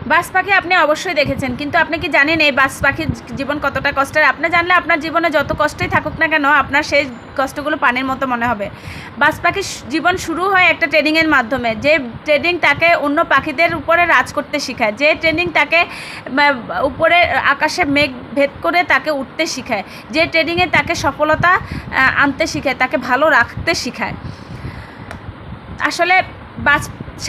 বাজ পাখি আপনি অবশ্যই দেখেছেন, কিন্তু আপনি কি জানেন এই বাজ পাখির জীবন কতটা কষ্টের? আপনি জানলে আপনার জীবনে যত কষ্টই থাকুক না কেন আপনার সেই কষ্টগুলো পানির মতো মনে হবে। বাজ পাখির জীবন শুরু হয় একটা ট্রেনিংয়ের মাধ্যমে, যে ট্রেনিং তাকে অন্য পাখিদের উপরে রাজ করতে শেখায়, যে ট্রেনিং তাকে উপরে আকাশে মেঘ ভেদ করে তাকে উঠতে শেখায়, যে ট্রেনিংয়ে তাকে সফলতা আনতে শেখায়, তাকে ভালো রাখতে শেখায়। আসলে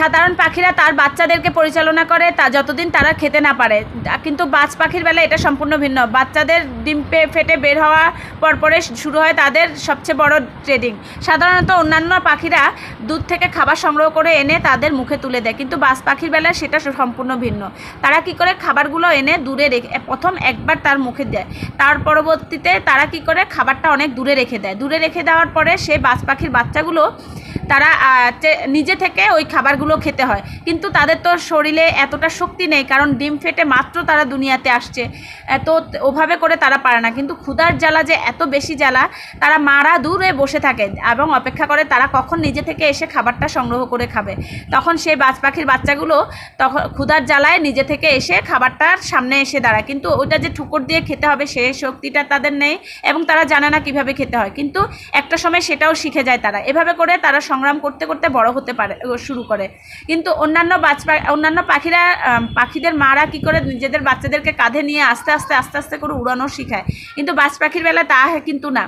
সাধারণ পাখিরা তার বাচ্চাদেরকে পরিচালনা করে তা যতদিন তারা খেতে না পারে, কিন্তু বাজ পাখির বেলা এটা সম্পূর্ণ ভিন্ন। বাচ্চাদের ডিম ফেটে বের হওয়ার পরে শুরু হয় তাদের সবচেয়ে বড় ট্রেনিং। সাধারণত অন্যান্য পাখিরা দুধ থেকে খাবার সংগ্রহ করে এনে তাদের মুখে তুলে দেয়, কিন্তু বাজ পাখির বেলা সেটা সম্পূর্ণ ভিন্ন। তারা কি করে খাবারগুলো এনে দূরে রেখে প্রথম একবার তার মুখে দেয়, তার পরবর্তীতে তারা কি করে খাবারটা অনেক দূরে রেখে দেয়। দূরে রেখে দেওয়ার পরে সেই বাজ পাখির বাচ্চাগুলো তারা নিজে থেকে ওই খাবারগুলো খেতে হয়, কিন্তু তাদের তো শরীরে এতটা শক্তি নেই, কারণ ডিম ফেটে মাত্র তারা দুনিয়াতে আসছে, তো ওভাবে করে তারা পারে না। কিন্তু ক্ষুধার জ্বালা যে এত বেশি জ্বালা, তারা মারা দূরে বসে থাকে এবং অপেক্ষা করে তারা কখন নিজে থেকে এসে খাবারটা সংগ্রহ করে খাবে। তখন সেই বাজ পাখির বাচ্চাগুলো তখন ক্ষুধার জ্বালায় নিজে থেকে এসে খাবারটার সামনে এসে দাঁড়ায়, কিন্তু ওইটা যে ঠুকর দিয়ে খেতে হবে সেই শক্তিটা তাদের নেই এবং তারা জানে না কিভাবে খেতে হয়। কিন্তু একটা সময় সেটাও শিখে যায় তারা। এভাবে করে তারা সংগ্রাম করতে করতে বড় হতে পারে শুরু করে। কিন্তু অন্যান্য পাখিদের মারা কি করে নিজেদের বাচ্চাদেরকে কাঁধে নিয়ে আস্তে আস্তে করে উড়ানো শেখায়, কিন্তু বাজ পাখির বেলা তা কিন্তু না।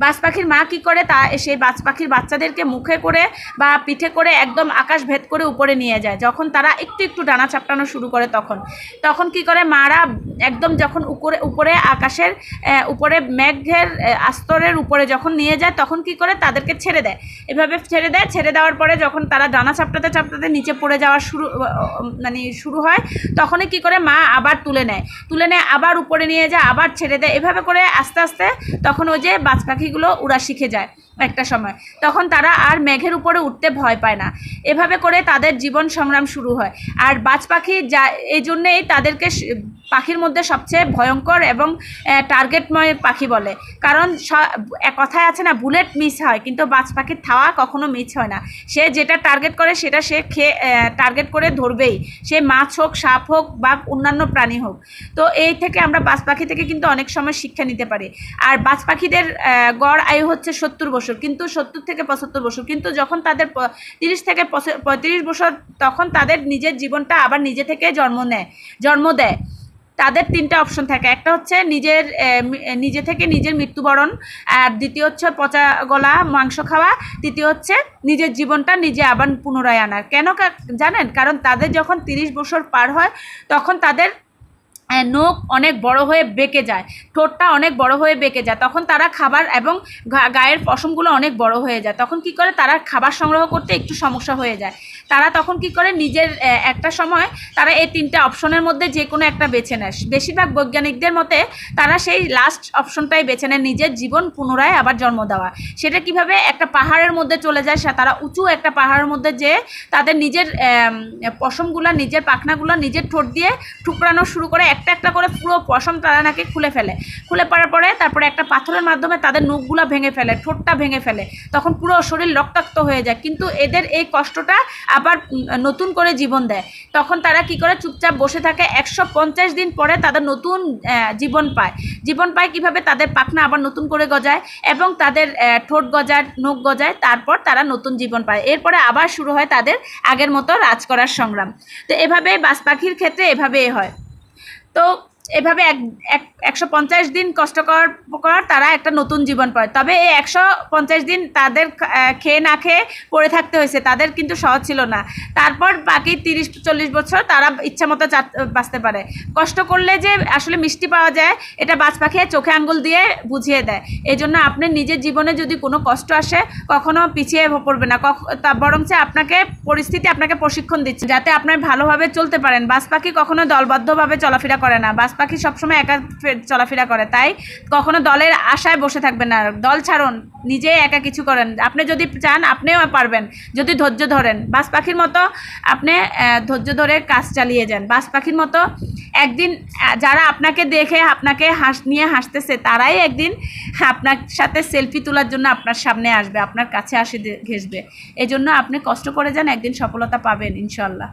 বাজ পাখির মা কী করে, তা সেই বাজ পাখির বাচ্চাদেরকে মুখে করে বা পিঠে করে একদম আকাশ ভেদ করে উপরে নিয়ে যায়। যখন তারা একটু ডানা চাপটানো শুরু করে তখন কি করে মারা একদম যখন উপরে আকাশের উপরে মেঘের আস্তরের উপরে যখন নিয়ে যায় তখন কি করে তাদেরকে ছেড়ে দেয়। এভাবে ছেড়ে দেওয়ার পরে যখন তারা ডানা চাপটাতে নিচে পড়ে যাওয়া শুরু হয়, তখনই কি করে মা আবার তুলে নেয় আবার উপরে নিয়ে যায়, আবার ছেড়ে দেয়। এভাবে করে আস্তে আস্তে তখন ওই যে বাজ পাখিগুলো উড়া শিখে যায় একটা সময়, তখন তারা আর মেঘের উপরে উঠতে ভয় পায় না। এভাবে করে তাদের জীবন সংগ্রাম শুরু হয়। আর বাজ পাখি এই জন্যেই তাদেরকে পাখির মধ্যে সবচেয়ে ভয়ঙ্কর এবং টার্গেটময় পাখি বলে, কারণ কথায় আছে না, বুলেট মিস হয়, কিন্তু বাজ পাখির থাওয়া কখনো মিস হয় না। সে যেটা টার্গেট করে সেটা সে টার্গেট করে ধরবেই, সে মাছ হোক, সাপ হোক বা অন্যান্য প্রাণী হোক। তো এই থেকে আমরা বাজ পাখি থেকে কিন্তু অনেক সময় শিক্ষা নিতে পারি। আর বাজ পাখিদের গড় আয়ু হচ্ছে 70 বছর, কিন্তু 70 থেকে 75 বছর, কিন্তু যখন তাদের 30 থেকে 35 বছর তখন তাদের নিজের জীবনটা আবার নিজে থেকে জন্ম দেয়। তাদের 3টা অপশন থাকে, একটা হচ্ছে নিজে থেকে নিজের মৃত্যুবরণ, আর দ্বিতীয় হচ্ছে পচা গলা মাংস খাওয়া, তৃতীয় হচ্ছে নিজের জীবনটা নিজে আবার পুনরায় আনার। কেন জানেন? কারণ তাদের যখন 30 বছর পার হয় তখন তাদের নখ অনেক বড় হয়ে বেঁকে যায়, ঠোঁটটা অনেক বড় হয়ে বেঁকে যায়, তখন তারা খাবার এবং গায়ের পশমগুলো অনেক বড় হয়ে যায়, তখন কি করে তারা খাবার সংগ্রহ করতে একটু সমস্যা হয়ে যায়। তারা তখন কি করে নিজের একটা সময় তারা এই 3টা অপশনের মধ্যে যে কোনো একটা বেছে নেয়। বেশিরভাগ বৈজ্ঞানিকদের মতে তারা সেই লাস্ট অপশনটাই বেছে নেয়, নিজের জীবন পুনরায় আবার জন্ম দেওয়া। সেটা কিভাবে? একটা পাহাড়ের মধ্যে চলে যায়, তারা উঁচু একটা পাহাড়ের মধ্যে যেয়ে তাদের নিজের পশমগুলো, নিজের পাখনাগুলো নিজের ঠোঁট দিয়ে ঠুকরানো শুরু করে, একটা করে পুরো পশম তারা নাকি খুলে পড়ার পরে তারপরে একটা পাথরের মাধ্যমে তাদের নখগুলো ভেঙে ফেলে, ঠোঁটটা ভেঙে ফেলে, তখন পুরো শরীর রক্তাক্ত হয়ে যায়। কিন্তু এদের এই কষ্টটা আবার নতুন করে জীবন দেয়। তখন তারা কি করে? চুপচাপ বসে থাকে। 150 দিন পরে তাদের নতুন জীবন পায় কিভাবে? তাদের পাখনা আবার নতুন করে গজায় এবং তাদের ঠোঁট গজায়, নখ গজায়, তারপর তারা নতুন জীবন পায়। এরপরে আবার শুরু হয় তাদের আগের মতো রাজ করার সংগ্রাম। তো এভাবে বাজ পাখির ক্ষেত্রে এভাবেই হয়। তো এভাবে 150 দিন কষ্ট করার তারা একটা নতুন জীবন পায়। তবে এই 150 দিন তাদের খেয়ে না খেয়ে পড়ে থাকতে হয়েছে, তাদের কিন্তু সহজ ছিল না। তারপর বাকি 30-40 বছর তারা ইচ্ছা মতো বাঁচতে পারে। কষ্ট করলে যে আসলে মিষ্টি পাওয়া যায় এটা বাজ পাখি চোখে আঙ্গুল দিয়ে বুঝিয়ে দেয়। এই জন্য আপনি নিজের জীবনে যদি কোনো কষ্ট আসে কখনো পিছিয়ে পড়বে না, বরঞ্চ পরিস্থিতি আপনাকে প্রশিক্ষণ দিচ্ছে যাতে আপনি ভালোভাবে চলতে পারেন। বাজ পাখি কখনো দলবদ্ধভাবে চলাফেরা করে না, বাজ পাখি সবসময় একা চলাফেরা করে, তাই কখনো দলের আশায় বসে থাকবেন না। দল ছাড়ুন, নিজেই একা কিছু করেন। আপনি যদি চান আপনিও পারবেন যদি ধৈর্য ধরেন। বাজ পাখির মতো আপনি ধৈর্য ধরে কাজ চালিয়ে যান। বাজ পাখির মতো একদিন যারা আপনাকে দেখে আপনাকে নিয়ে হাসতেছে তারাই একদিন আপনার সাথে সেলফি তোলার জন্য আপনার সামনে আসবে, আপনার কাছে ঘেঁষবে। এই জন্য আপনি কষ্ট করে যান, একদিন সফলতা পাবেন ইনশাল্লাহ।